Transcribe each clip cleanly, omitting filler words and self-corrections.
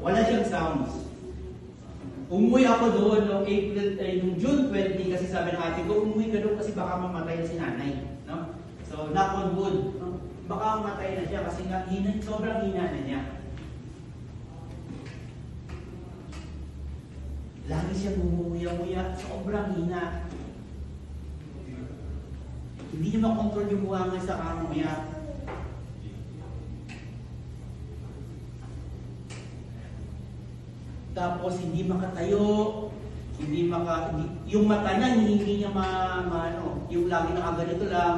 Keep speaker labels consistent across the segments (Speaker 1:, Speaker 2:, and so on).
Speaker 1: wala siyang sounds. Umuwi ako doon noong June 20 kasi sabi ng ate ko, umuwi ka doon kasi baka mamatay na si nanay. No? So, knock on wood. No? Baka mamatay na siya kasi nga, sobrang hina na niya. Lagi siyang umuya-muya, sobrang hina. Hindi niya makontrol yung buwangan sa kamuya. Tapos hindi makatayo, yung mata niya hindi niya yung lagi nakaganito lang.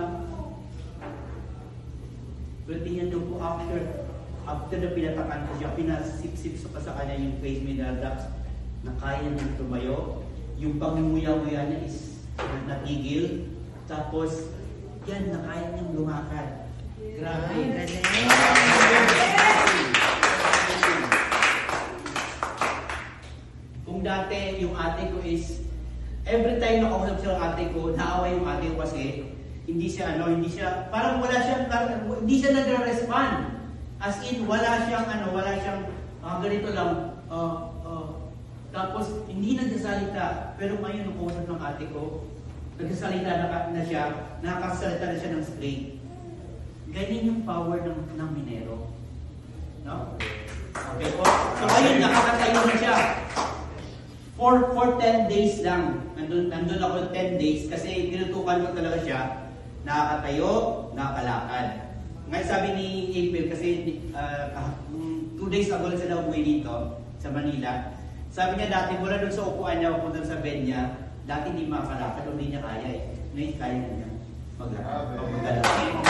Speaker 1: Pero tingnan niyo po after na pinatakan ko siya, pinasip-sip sa kanya yung face mineral drops na kaya niyang tumayo. Yung pangumuya-muya niya is natigil. Tapos yan, na kaya niyang lumakad. Grabe. Kung dati yung ate ko is, every time nakausap siya ng ate ko, naaway yung ate ko kasi, hindi siya, parang hindi siya nagre-respond. As in, wala siyang, ganito lang, tapos, hindi nagsasalita. Pero ngayon, nung kausap ng ate ko, nagsasalita na siya, nakakasalita na siya ng straight. Ganyan yung power ng minero. No? Okay po? So, ngayon, nakakatayo na siya. For 10 days lang. Nandun ako 10 days kasi tinutukan ko talaga siya. Nakakatayo, nakakalakad. Ngayon sabi ni April kasi 2 days ago lang sila umuwi dito sa Manila. Sabi niya dati mula doon sa upuan niya, pupunta sa bed niya, dati hindi makakalakad o hindi niya kaya eh. Ngayon kaya na niya maglakad.